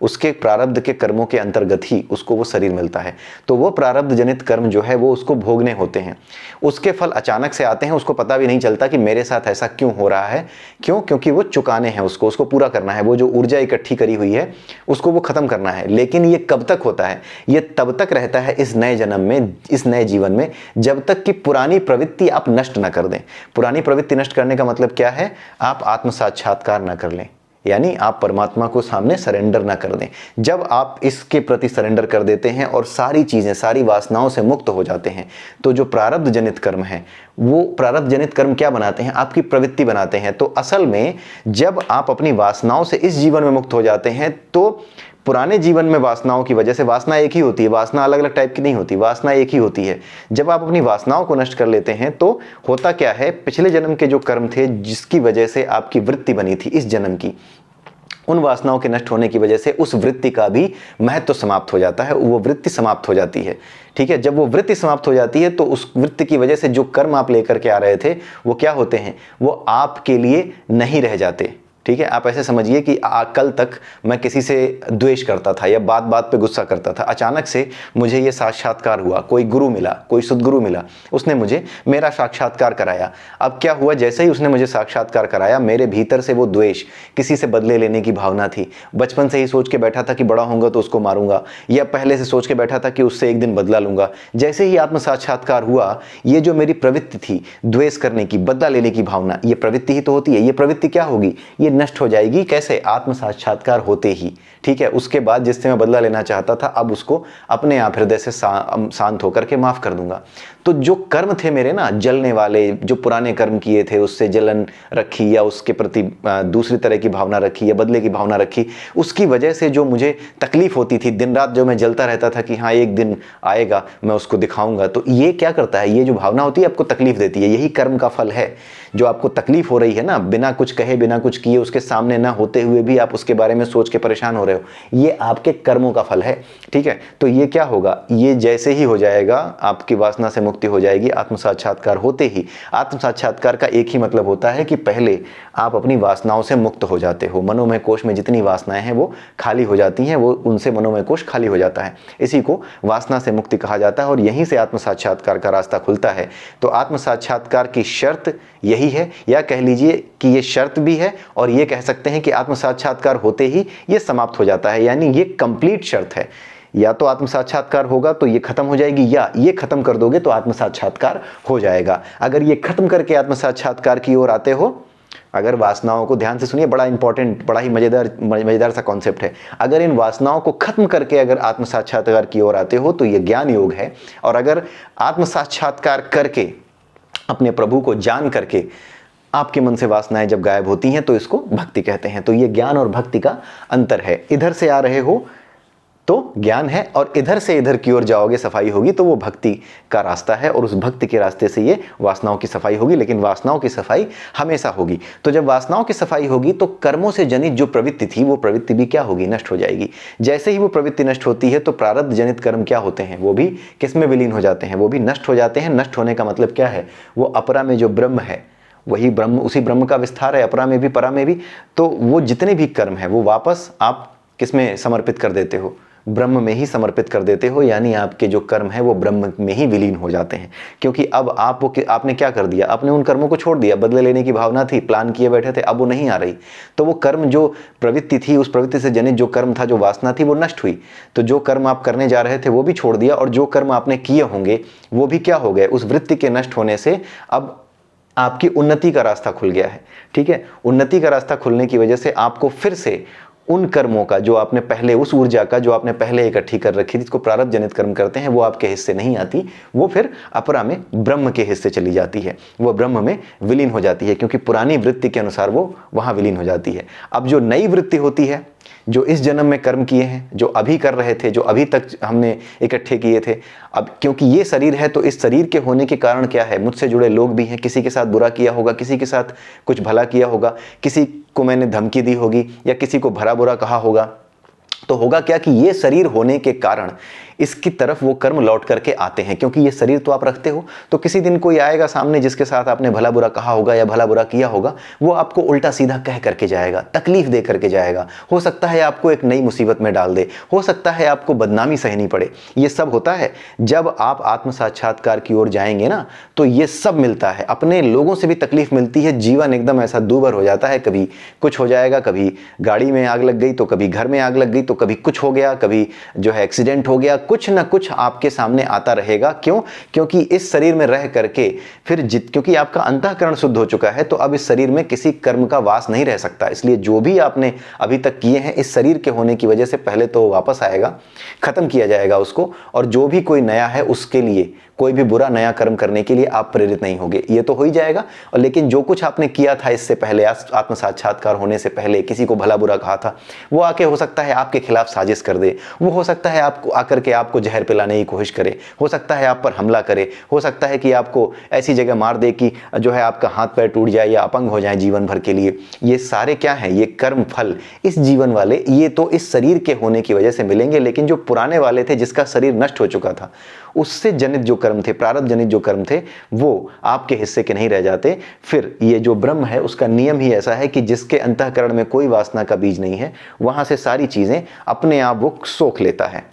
उसके प्रारब्ध के कर्मों के अंतर्गत ही उसको वो शरीर मिलता है। तो वो प्रारब्ध जनित कर्म जो है वो उसको भोगने होते हैं। उसके फल अचानक से आते हैं, उसको पता भी नहीं चलता कि मेरे साथ ऐसा क्यों हो रहा है। क्यों? क्योंकि वो चुकाने हैं, उसको पूरा करना है। वो जो ऊर्जा इकट्ठी करी हुई है उसको वो खत्म करना है। लेकिन ये कब तक होता है, ये तब तक रहता है इस नए जन्म में, इस नए जीवन में, जब तक कि पुरानी प्रवृत्ति आप नष्ट न कर दें। पुरानी प्रवृत्ति नष्ट करने का मतलब क्या है, आप आत्म साक्षात्कार न कर लें, यानी आप परमात्मा को सामने सरेंडर ना कर दें। जब आप इसके प्रति सरेंडर कर देते हैं और सारी चीजें, सारी वासनाओं से मुक्त हो जाते हैं, तो जो प्रारब्ध जनित कर्म है, वो प्रारब्ध जनित कर्म क्या बनाते हैं, आपकी प्रवृत्ति बनाते हैं। तो असल में जब आप अपनी वासनाओं से इस जीवन में मुक्त हो जाते हैं, तो पुराने जीवन में वासनाओं की वजह से, वासना एक ही होती है, वासना अलग अलग टाइप की नहीं होती, वासना एक ही होती है। जब आप अपनी वासनाओं को नष्ट कर लेते हैं तो होता क्या है, पिछले जन्म के जो कर्म थे जिसकी वजह से आपकी वृत्ति बनी थी इस जन्म की, उन वासनाओं के नष्ट होने की वजह से उस वृत्ति का भी महत्व समाप्त हो जाता है, वो वृत्ति समाप्त हो जाती है। ठीक है, जब वो वृत्ति समाप्त हो जाती है तो उस वृत्ति की वजह से जो कर्म आप लेकर के आ रहे थे वो क्या होते हैं, वो आपके लिए नहीं रह जाते। ठीक है, आप ऐसे समझिए कि कल तक मैं किसी से द्वेष करता था या बात बात पे गुस्सा करता था, अचानक से मुझे ये साक्षात्कार हुआ, कोई गुरु मिला, कोई सद्गुरु मिला, उसने मुझे मेरा साक्षात्कार कराया। अब क्या हुआ, जैसे ही उसने मुझे साक्षात्कार कराया, मेरे भीतर से वो द्वेष, किसी से बदले लेने की भावना थी, बचपन से ही सोच के बैठा था कि बड़ा होऊंगा तो उसको मारूंगा, या पहले से सोच के बैठा था कि उससे एक दिन बदला लूंगा। जैसे ही आत्म साक्षात्कार हुआ, ये जो मेरी प्रवृत्ति थी द्वेष करने की, बदला लेने की भावना, ये प्रवृत्ति ही तो होती है, ये प्रवृत्ति क्या होगी, ये नष्ट हो जाएगी। कैसे? आत्म साक्षात्कार होते ही। ठीक है, उसके बाद जिससे मैं बदला लेना चाहता था, अब उसको अपने आप हृदय से शांत होकर के माफ कर दूंगा। तो जो कर्म थे मेरे ना जलने वाले, जो पुराने कर्म किए थे, उससे जलन रखी या उसके प्रति दूसरी तरह की भावना रखी या बदले की भावना रखी, उसकी वजह से जो मुझे तकलीफ होती थी, दिन रात जो मैं जलता रहता था कि हाँ एक दिन आएगा मैं उसको दिखाऊंगा, तो ये क्या करता है, ये जो भावना होती है आपको तकलीफ देती है। यही कर्म का फल है। जो आपको तकलीफ हो रही है ना, बिना कुछ कहे, बिना कुछ किए, उसके सामने ना होते हुए भी आप उसके बारे में सोच के परेशान हो रहे हो, ये आपके कर्मों का फल है। ठीक है, तो ये क्या होगा, ये जैसे ही हो जाएगा, आपकी वासना से मुक्ति हो जाएगी आत्म साक्षात्कार होते ही। आत्म साक्षात्कार का एक ही मतलब होता है कि पहले आप अपनी वासनाओं से मुक्त हो जाते हो। मनोमय कोश में जितनी वासनाएं हैं वो खाली हो जाती हैं, वो उनसे मनोमय कोश खाली हो जाता है। इसी को वासना से मुक्ति कहा जाता है और यहीं से आत्म साक्षात्कार का रास्ता खुलता है। तो आत्म साक्षात्कार की शर्त यही है, या कह लीजिए कि ये शर्त भी है और ये कह सकते हैं कि आत्म साक्षात्कार होते ही ये समाप्त हो जाता है, यानी ये कंप्लीट शर्त है। या तो आत्म साक्षात्कार होगा तो ये खत्म हो जाएगी, या ये खत्म कर दोगे तो आत्म साक्षात्कार हो जाएगा। अगर ये खत्म करके आत्म साक्षात्कार की ओर आते हो अगर वासनाओं को, ध्यान से सुनिए, बड़ा इंपॉर्टेंट, बड़ा ही मजेदार सा कॉन्सेप्ट है। अगर इन वासनाओं को खत्म करके अगर आत्म साक्षात्कार की ओर आते हो तो ये ज्ञान योग है। और अगर आत्म साक्षात्कार करके, अपने प्रभु को जान करके आपके मन से वासनाएं जब गायब होती हैं तो इसको भक्ति कहते हैं। तो ये ज्ञान और भक्ति का अंतर है। इधर से आ रहे हो तो ज्ञान है, और इधर से इधर की ओर जाओगे, सफाई होगी, तो वो भक्ति का रास्ता है, और उस भक्ति के रास्ते से ये वासनाओं की सफाई होगी। लेकिन वासनाओं की सफाई हमेशा होगी। तो जब वासनाओं की सफाई होगी तो कर्मों से जनित जो प्रवृत्ति थी वो प्रवृत्ति भी क्या होगी, नष्ट हो जाएगी। जैसे ही वो प्रवृत्ति नष्ट होती है तो प्रारब्ध जनित कर्म क्या होते हैं, वो भी किसमें विलीन हो जाते हैं, वो भी नष्ट हो जाते हैं। नष्ट होने का मतलब क्या है, वो अपरा में जो ब्रह्म है वही ब्रह्म, उसी ब्रह्म का विस्तार है, अपरा में भी परा में भी। तो वो जितने भी कर्म है वो वापस आप किसमें समर्पित कर देते हो, ब्रह्म में ही समर्पित कर देते हो। यानी आपके जो कर्म है वो ब्रह्म में ही विलीन हो जाते हैं। क्योंकि अब आपने क्या कर दिया, आपने उन कर्मों को छोड़ दिया। बदले लेने की भावना थी, प्लान किए बैठे थे, अब वो नहीं आ रही। तो वो कर्म, जो प्रवृत्ति थी, उस प्रवृत्ति से जनित जो कर्म था, जो वासना थी, वो नष्ट हुई। तो जो कर्म आप करने जा रहे थे वो भी छोड़ दिया, और जो कर्म आपने किए होंगे वो भी क्या हो गए, उस वृत्ति के नष्ट होने से अब आपकी उन्नति का रास्ता खुल गया है। ठीक है, उन्नति का रास्ता खुलने की वजह से आपको फिर से उन कर्मों का जो आपने पहले, उस ऊर्जा का जो आपने पहले इकट्ठी कर रखी थी, जिसको प्रारब्ध जनित कर्म करते हैं, वो आपके हिस्से नहीं आती। वो फिर अपरा में ब्रह्म के हिस्से चली जाती है, वो ब्रह्म में विलीन हो जाती है, क्योंकि पुरानी वृत्ति के अनुसार वो वहां विलीन हो जाती है। अब जो नई वृत्ति होती है, जो इस जन्म में कर्म किए हैं, जो अभी कर रहे थे, जो अभी तक हमने इकट्ठे किए थे, अब क्योंकि ये शरीर है तो इस शरीर के होने के कारण क्या है, मुझसे जुड़े लोग भी हैं, किसी के साथ बुरा किया होगा, किसी के साथ कुछ भला किया होगा, किसी को मैंने धमकी दी होगी या किसी को भला बुरा कहा होगा। तो होगा क्या कि ये शरीर होने के कारण इसकी तरफ वो कर्म लौट करके आते हैं, क्योंकि ये शरीर तो आप रखते हो। तो किसी दिन कोई आएगा सामने जिसके साथ आपने भला बुरा कहा होगा या भला बुरा किया होगा, वो आपको उल्टा सीधा कह करके जाएगा, तकलीफ दे करके जाएगा। हो सकता है आपको एक नई मुसीबत में डाल दे, हो सकता है आपको बदनामी सहनी पड़े। ये सब होता है। जब आप आत्म साक्षात्कार की ओर जाएंगे ना, तो ये सब मिलता है। अपने लोगों से भी तकलीफ मिलती है, जीवन एकदम ऐसा दूभर हो जाता है। कभी कुछ हो जाएगा, कभी गाड़ी में आग लग गई, तो कभी घर में आग लग गई, तो कभी कुछ हो गया, कभी जो है एक्सीडेंट हो गया, कुछ ना कुछ आपके सामने आता रहेगा। क्यों? क्योंकि इस शरीर में रह करके फिर क्योंकि आपका अंतःकरण शुद्ध हो चुका है, तो अब इस शरीर में किसी कर्म का वास नहीं रह सकता। इसलिए जो भी आपने अभी तक किए हैं, इस शरीर के होने की वजह से पहले तो वापस आएगा, खत्म किया जाएगा उसको। और जो भी कोई नया है उसके लिए, कोई भी बुरा नया कर्म करने के लिए आप प्रेरित नहीं होंगे, ये तो हो ही जाएगा। और लेकिन जो कुछ आपने किया था इससे पहले, आत्म साक्षात्कार होने से पहले, किसी को भला बुरा कहा था, वो आके हो सकता है आपके खिलाफ साजिश कर दे, वो हो सकता है आपको आकर के आपको जहर पिलाने की कोशिश करे, हो सकता है आप पर हमला करे, हो सकता है कि आपको ऐसी जगह मार दे कि जो है आपका हाथ पैर टूट जाए या अपंग हो जाए जीवन भर के लिए। ये सारे क्या हैं? ये कर्म फल इस जीवन वाले, ये तो इस शरीर के होने की वजह से मिलेंगे। लेकिन जो पुराने वाले थे, जिसका शरीर नष्ट हो चुका था, उससे जनित जो कर्म थे, प्रारब्ध जनित जो कर्म थे, वो आपके हिस्से के नहीं रह जाते। फिर ये जो ब्रह्म है, उसका नियम ही ऐसा है कि जिसके अंतःकरण में कोई वासना का बीज नहीं है, वहां से सारी चीजें अपने आप वो सोख लेता है।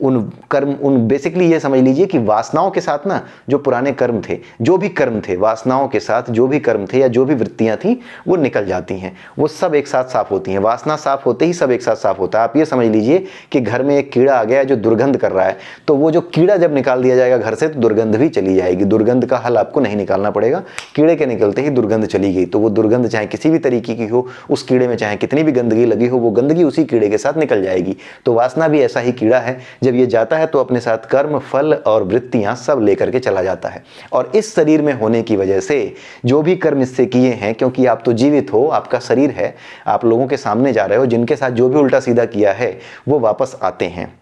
बेसिकली ये समझ लीजिए कि वासनाओं के साथ ना, जो पुराने कर्म थे, जो भी कर्म थे, वासनाओं के साथ जो भी कर्म थे या जो भी वृत्तियां थी, वो निकल जाती हैं। वो सब एक साथ साफ होती हैं। वासना साफ होते ही सब एक साथ साफ होता है। आप ये समझ लीजिए कि घर में एक कीड़ा आ गया है जो दुर्गंध कर रहा है, तो वो जो कीड़ा जब निकाल दिया जाएगा घर से, तो दुर्गंध भी चली जाएगी। दुर्गंध का हल आपको नहीं निकालना पड़ेगा, कीड़े के निकलते ही दुर्गंध चली गई। तो वो दुर्गंध चाहे किसी भी तरीके की हो, उस कीड़े में चाहे कितनी भी गंदगी लगी हो, वो गंदगी उसी कीड़े के साथ निकल जाएगी। तो वासना भी ऐसा ही कीड़ा है, जब ये जाता है तो अपने साथ कर्म, फल और वृत्तियां सब लेकर के चला जाता है। और इस शरीर में होने की वजह से जो भी कर्म इससे किए हैं, क्योंकि आप तो जीवित हो, आपका शरीर है, आप लोगों के सामने जा रहे हो, जिनके साथ जो भी उल्टा सीधा किया है वो वापस आते हैं,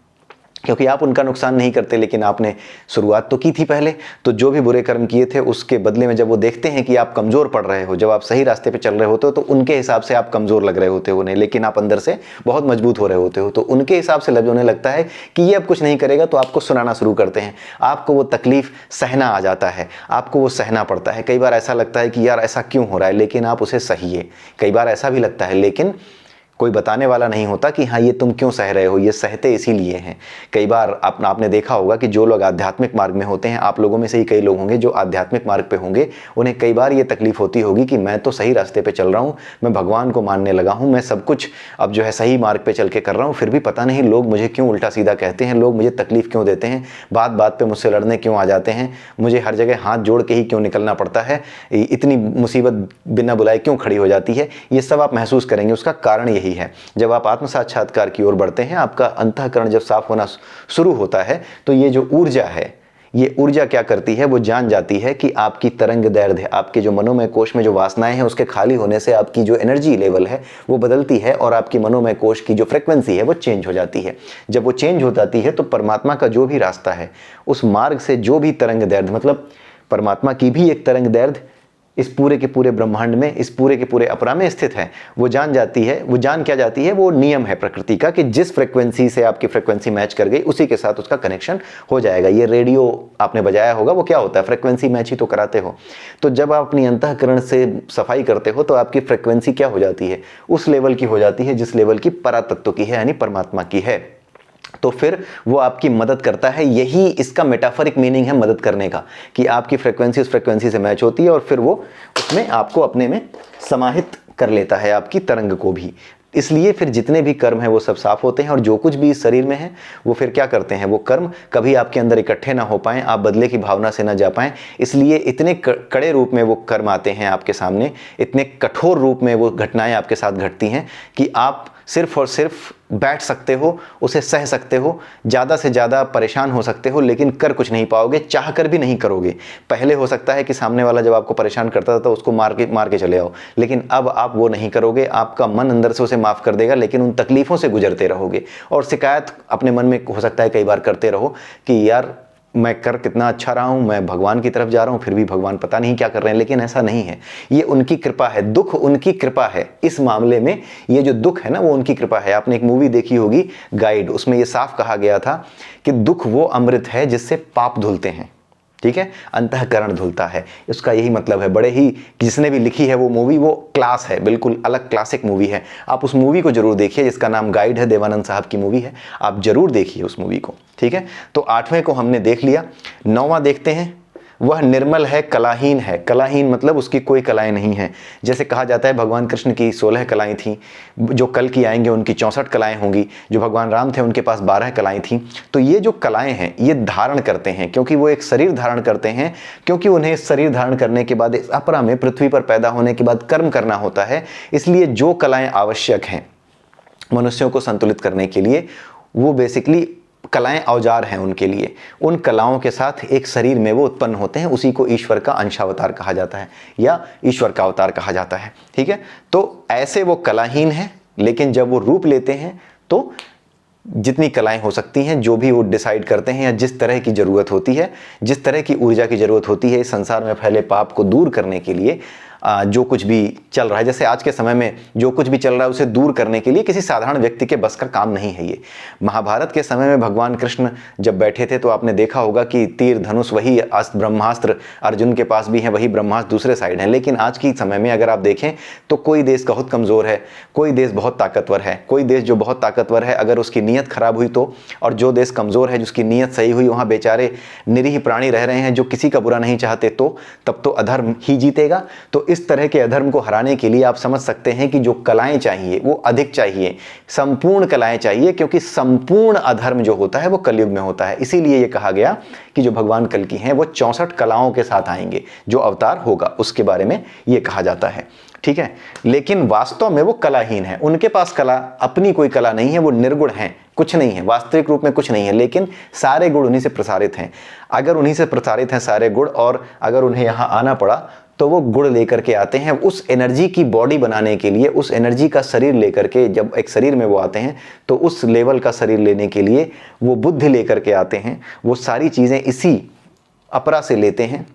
क्योंकि आप उनका नुकसान नहीं करते, लेकिन आपने शुरुआत तो की थी पहले। तो जो भी बुरे कर्म किए थे, उसके बदले में जब वो देखते हैं कि आप कमज़ोर पड़ रहे हो, जब आप सही रास्ते पे चल रहे होते हो, तो उनके हिसाब से आप कमज़ोर लग रहे होते हो उन्हें, लेकिन आप अंदर से बहुत मजबूत हो रहे होते हो। तो उनके हिसाब से लग उन्हें लगता है कि ये अब कुछ नहीं करेगा, तो आपको सुनाना शुरू करते हैं। आपको वो तकलीफ सहना आ जाता है, आपको वो सहना पड़ता है। कई बार ऐसा लगता है कि यार ऐसा क्यों हो रहा है, लेकिन आप उसे सहिए। कई बार ऐसा भी लगता है, लेकिन कोई बताने वाला नहीं होता कि हाँ ये तुम क्यों सह रहे हो, ये सहते इसीलिए हैं। कई बार आपने देखा होगा कि जो लोग आध्यात्मिक मार्ग में होते हैं, आप लोगों में से ही कई लोग होंगे जो आध्यात्मिक मार्ग पे होंगे, उन्हें कई बार ये तकलीफ होती होगी कि मैं तो सही रास्ते पे चल रहा हूँ, मैं भगवान को मानने लगा हूँ, मैं सब कुछ अब जो है सही मार्ग पे चल के कर रहा हूँ, फिर भी पता नहीं लोग मुझे क्यों उल्टा सीधा कहते हैं, लोग मुझे तकलीफ क्यों देते हैं, बात बात पे मुझसे लड़ने क्यों आ जाते हैं, मुझे हर जगह हाथ जोड़ के ही क्यों निकलना पड़ता है, इतनी मुसीबत बिना बुलाए क्यों खड़ी हो जाती है। ये सब आप महसूस करेंगे। उसका कारण यही है, जब आप आत्म साक्षात्कार की ओर बढ़ते हैं, आपका अंतःकरण जब साफ होना शुरू होता है, तो ये जो ऊर्जा है, ये ऊर्जा क्या करती है, वो जान जाती है कि आपकी तरंग दैर्ध्य, आपके जो मनोमय कोश में जो वासनाएं हैं उसके खाली होने से आपकी जो एनर्जी लेवल है वो बदलती है और आपकी मनोमय कोश की जो फ्रिक्वेंसी है वो चेंज हो जाती है। जब वो चेंज हो जाती है तो परमात्मा का जो भी रास्ता है, उस मार्ग से जो भी तरंग दैर्ध्य, मतलब परमात्मा की भी एक तरंग दैर्ध्य इस पूरे के पूरे ब्रह्मांड में, इस पूरे के पूरे अपरा में स्थित है, वो जान जाती है। वो जान क्या जाती है, वो नियम है प्रकृति का कि जिस फ्रिक्वेंसी से आपकी फ्रिक्वेंसी मैच कर गई उसी के साथ उसका कनेक्शन हो जाएगा। ये रेडियो आपने बजाया होगा, वो क्या होता है, फ्रिक्वेंसी मैच ही तो कराते हो। तो जब आप अपनी अंतःकरण से सफाई करते हो तो आपकी फ्रिक्वेंसी क्या हो जाती है, उस लेवल की हो जाती है जिस लेवल की परातत्व की है, यानी परमात्मा की है। तो फिर वो आपकी मदद करता है। यही इसका मेटाफरिक मीनिंग है मदद करने का, कि आपकी फ्रिक्वेंसी उस फ्रिक्वेंसी से मैच होती है और फिर वो उसमें आपको अपने में समाहित कर लेता है, आपकी तरंग को भी। इसलिए फिर जितने भी कर्म हैं वो सब साफ होते हैं और जो कुछ भी इस शरीर में है वो फिर क्या करते हैं, वो कर्म कभी आपके अंदर इकट्ठे ना हो पाएं, आप बदले की भावना से ना जा पाएं। इसलिए इतने कड़े रूप में वो कर्म आते हैं आपके सामने, इतने कठोर रूप में वो घटनाएं आपके साथ घटती हैं कि आप सिर्फ और सिर्फ बैठ सकते हो, उसे सह सकते हो, ज़्यादा से ज़्यादा परेशान हो सकते हो, लेकिन कर कुछ नहीं पाओगे, चाह कर भी नहीं करोगे। पहले हो सकता है कि सामने वाला जब आपको परेशान करता था तो उसको मार के चले आओ, लेकिन अब आप वो नहीं करोगे। आपका मन अंदर से उसे माफ़ कर देगा, लेकिन उन तकलीफ़ों से गुजरते रहोगे और शिकायत अपने मन में हो सकता है कई बार करते रहो कि यार मैं कर कितना अच्छा रहा हूँ, मैं भगवान की तरफ जा रहा हूँ, फिर भी भगवान पता नहीं क्या कर रहे हैं। लेकिन ऐसा नहीं है, ये उनकी कृपा है, दुख उनकी कृपा है। इस मामले में ये जो दुख है ना, वो उनकी कृपा है। आपने एक मूवी देखी होगी गाइड, उसमें ये साफ कहा गया था कि दुख वो अमृत है जिससे पाप धुलते हैं, ठीक है, अंतःकरण धुलता है। उसका यही मतलब है। बड़े ही, जिसने भी लिखी है वो मूवी, वो क्लास है, बिल्कुल अलग क्लासिक मूवी है। आप उस मूवी को जरूर देखिए, जिसका नाम गाइड है, देवानंद साहब की मूवी है, आप जरूर देखिए उस मूवी को, ठीक है। तो 8वें को हमने देख लिया, 9वां देखते हैं। वह निर्मल है, कलाहीन है। कलाहीन मतलब उसकी कोई कलाएं नहीं हैं। जैसे कहा जाता है भगवान कृष्ण की 16 कलाएं थीं, जो कल की आएंगे उनकी 64 कलाएं होंगी, जो भगवान राम थे उनके पास 12 कलाएं थीं। तो ये जो कलाएं हैं ये धारण करते हैं, क्योंकि वो एक शरीर धारण करते हैं, क्योंकि उन्हें शरीर धारण करने के बाद इस अपरा में, पृथ्वी पर पैदा होने के बाद कर्म करना होता है। इसलिए जो कलाएं आवश्यक हैं मनुष्यों को संतुलित करने के लिए, वो बेसिकली कलाएं औजार हैं उनके लिए। उन कलाओं के साथ एक शरीर में वो उत्पन्न होते हैं, उसी को ईश्वर का अंशावतार कहा जाता है या ईश्वर का अवतार कहा जाता है, ठीक है। तो ऐसे वो कलाहीन हैं, लेकिन जब वो रूप लेते हैं तो जितनी कलाएं हो सकती हैं, जो भी वो डिसाइड करते हैं या जिस तरह की ज़रूरत होती है, जिस तरह की ऊर्जा की ज़रूरत होती है इस संसार में फैले पाप को दूर करने के लिए, जो कुछ भी चल रहा है, जैसे आज के समय में जो कुछ भी चल रहा है उसे दूर करने के लिए किसी साधारण व्यक्ति के बस का काम नहीं है ये। महाभारत के समय में भगवान कृष्ण जब बैठे थे तो आपने देखा होगा कि तीर धनुष वही ब्रह्मास्त्र अर्जुन के पास भी है, वही ब्रह्मास्त्र दूसरे साइड है। लेकिन आज के समय में अगर आप देखें तो कोई देश बहुत कमज़ोर है, कोई देश बहुत ताकतवर है। कोई देश जो बहुत ताकतवर है अगर उसकी नीयत खराब हुई तो, और जो देश कमज़ोर है जिसकी नीयत सही हुई, वहाँ बेचारे निरीह प्राणी रह रहे हैं जो किसी का बुरा नहीं चाहते, तो तब तो अधर्म ही जीतेगा। तो इस तरह के अधर्म को हराने के लिए आप समझ सकते हैं कि जो कलाएं चाहिए वो अधिक चाहिए, संपूर्ण कलाएं चाहिए, क्योंकि संपूर्ण अधर्म जो होता है वो कलयुग में होता है। इसीलिए ये कहा गया कि जो भगवान कल की हैं वो 64 कलाओं के साथ आएंगे, जो अवतार होगा उसके बारे में ये कहा जाता है, ठीक है। लेकिन वास्तव में वो कलाहीन है, उनके पास कला अपनी कोई कला नहीं है, वो निर्गुण हैं, कुछ नहीं है, वास्तविक रूप में कुछ नहीं है, लेकिन सारे गुण उन्हीं से प्रसारित हैं। अगर उन्हीं से प्रसारित हैं सारे गुण, और अगर उन्हें यहाँ आना पड़ा तो वो गुण लेकर के आते हैं उस एनर्जी की बॉडी बनाने के लिए, उस एनर्जी का शरीर लेकर के। जब एक शरीर में वो आते हैं तो उस लेवल का शरीर लेने के लिए वो बुद्धि लेकर के आते हैं, वो सारी चीज़ें इसी अपरा से लेते हैं,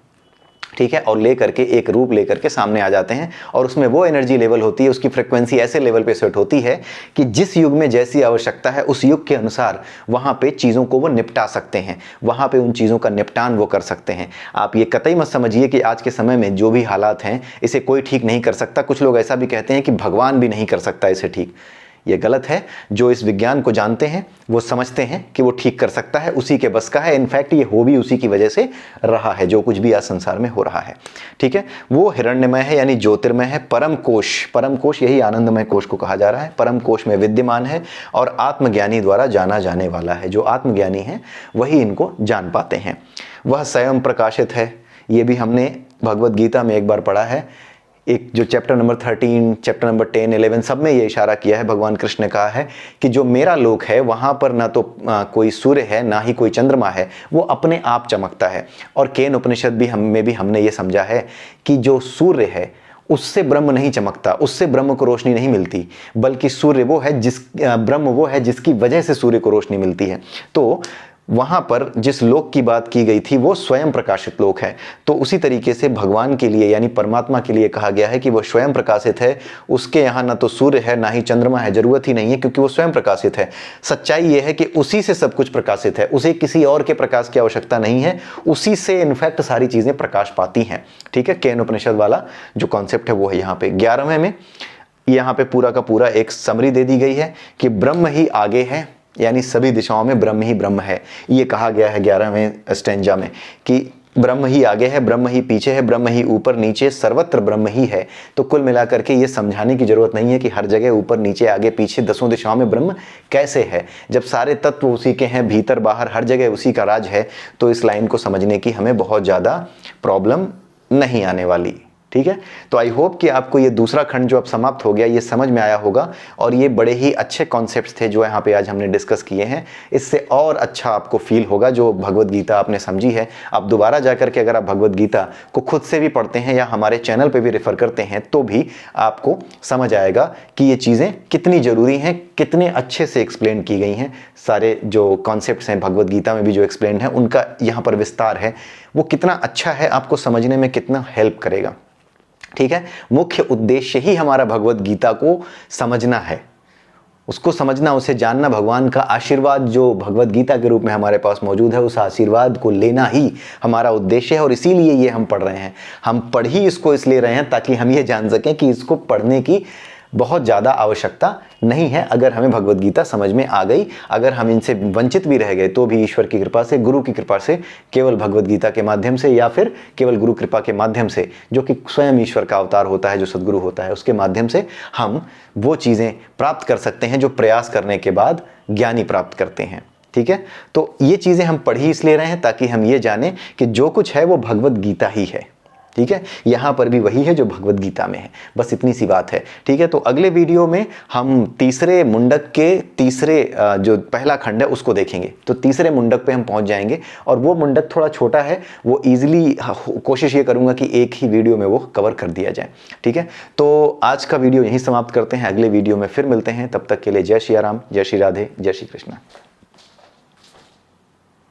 ठीक है, और लेकर के एक रूप लेकर के सामने आ जाते हैं। और उसमें वो एनर्जी लेवल होती है, उसकी फ्रिक्वेंसी ऐसे लेवल पे सेट होती है कि जिस युग में जैसी आवश्यकता है उस युग के अनुसार वहाँ पे चीज़ों को वो निपटा सकते हैं, वहाँ पे उन चीज़ों का निपटान वो कर सकते हैं। आप ये कतई मत समझिए कि आज के समय में जो भी हालात हैं इसे कोई ठीक नहीं कर सकता। कुछ लोग ऐसा भी कहते हैं कि भगवान भी नहीं कर सकता इसे ठीक। ये गलत है। जो इस विज्ञान को जानते हैं वो समझते हैं कि वो ठीक कर सकता है, उसी के बस का है। इनफैक्ट ये हो भी उसी की वजह से रहा है, जो कुछ भी आज संसार में हो रहा है। ठीक है, वो हिरण्यमय है यानी ज्योतिर्मय है। परम कोश यही आनंदमय कोश को कहा जा रहा है। परम कोश में विद्यमान है और आत्मज्ञानी द्वारा जाना जाने वाला है। जो आत्मज्ञानी है वही इनको जान पाते हैं। वह स्वयं प्रकाशित है, ये भी हमने भगवद गीता में एक बार पढ़ा है। एक जो चैप्टर नंबर 13, चैप्टर नंबर 10, 11 सब में ये इशारा किया है। भगवान कृष्ण ने कहा है कि जो मेरा लोक है वहाँ पर ना तो कोई सूर्य है ना ही कोई चंद्रमा है, वो अपने आप चमकता है। और केन उपनिषद भी हमने ये समझा है कि जो सूर्य है उससे ब्रह्म नहीं चमकता, उससे ब्रह्म को रोशनी नहीं मिलती, बल्कि सूर्य वो है ब्रह्म वो है जिसकी वजह से सूर्य को रोशनी मिलती है। तो वहाँ पर जिस लोक की बात की गई थी वो स्वयं प्रकाशित लोक है। तो उसी तरीके से भगवान के लिए यानी परमात्मा के लिए कहा गया है कि वो स्वयं प्रकाशित है। उसके यहाँ ना तो सूर्य है ना ही चंद्रमा है, जरूरत ही नहीं है, क्योंकि वो स्वयं प्रकाशित है। सच्चाई ये है कि उसी से सब कुछ प्रकाशित है, उसे किसी और के प्रकाश की आवश्यकता नहीं है, उसी से इनफैक्ट सारी चीज़ें प्रकाश पाती हैं। ठीक है, केन उपनिषद वाला जो कॉन्सेप्ट है वो है यहाँ पे 11वें में। यहाँ पे पूरा का पूरा एक समरी दे दी गई है कि ब्रह्म ही आगे है, यानी सभी दिशाओं में ब्रह्म ही ब्रह्म है। ये कहा गया है 11वें स्टेंजा में कि ब्रह्म ही आगे है, ब्रह्म ही पीछे है, ब्रह्म ही ऊपर नीचे, सर्वत्र ब्रह्म ही है। तो कुल मिलाकर के ये समझाने की जरूरत नहीं है कि हर जगह ऊपर नीचे आगे पीछे 10 दिशाओं में ब्रह्म कैसे है। जब सारे तत्व उसी के हैं, भीतर बाहर हर जगह उसी का राज है, तो इस लाइन को समझने की हमें बहुत ज़्यादा प्रॉब्लम नहीं आने वाली। ठीक है, तो आई होप कि आपको ये दूसरा खंड जो अब समाप्त हो गया ये समझ में आया होगा। और ये बड़े ही अच्छे कॉन्सेप्ट्स थे जो यहाँ पे आज हमने डिस्कस किए हैं। इससे और अच्छा आपको फील होगा जो भगवद गीता आपने समझी है। आप दोबारा जाकर के अगर आप भगवद गीता को खुद से भी पढ़ते हैं या हमारे चैनल पे भी रेफर करते हैं तो भी आपको समझ आएगा कि ये चीज़ें कितनी ज़रूरी हैं, कितने अच्छे से एक्सप्लेन की गई हैं। सारे जो कॉन्सेप्ट्स हैं भगवद गीता में भी जो एक्सप्लेन है उनका यहाँ पर विस्तार है, वो कितना अच्छा है, आपको समझने में कितना हेल्प करेगा। ठीक है, मुख्य उद्देश्य ही हमारा भगवद गीता को समझना है, उसको समझना, उसे जानना, भगवान का आशीर्वाद जो भगवद गीता के रूप में हमारे पास मौजूद है उस आशीर्वाद को लेना ही हमारा उद्देश्य है। और इसीलिए ये हम पढ़ रहे हैं। हम पढ़ ही इसको इसलिए रहे हैं ताकि हम ये जान सकें कि इसको पढ़ने की बहुत ज़्यादा आवश्यकता नहीं है। अगर हमें भगवद गीता समझ में आ गई, अगर हम इनसे वंचित भी रह गए तो भी ईश्वर की कृपा से, गुरु की कृपा से, केवल भगवद गीता के माध्यम से या फिर केवल गुरु कृपा के माध्यम से, जो कि स्वयं ईश्वर का अवतार होता है, जो सदगुरु होता है, उसके माध्यम से हम वो चीज़ें प्राप्त कर सकते हैं जो प्रयास करने के बाद ज्ञानी प्राप्त करते हैं। ठीक है, तो ये चीज़ें हम पढ़ ही इसलिए रहे हैं ताकि हम ये जानें कि जो कुछ है वो भगवद गीता ही है। ठीक है, यहाँ पर भी वही है जो भगवद गीता में है, बस इतनी सी बात है। ठीक है, तो अगले वीडियो में हम तीसरे मुंडक के तीसरे जो पहला खंड है उसको देखेंगे। तो तीसरे मुंडक पे हम पहुँच जाएंगे और वो मुंडक थोड़ा छोटा है, वो ईजिली कोशिश ये करूँगा कि एक ही वीडियो में वो कवर कर दिया जाए। ठीक है, तो आज का वीडियो यहीं समाप्त करते हैं, अगले वीडियो में फिर मिलते हैं। तब तक के लिए जय श्री राम, जय श्री राधे, जय श्री कृष्ण।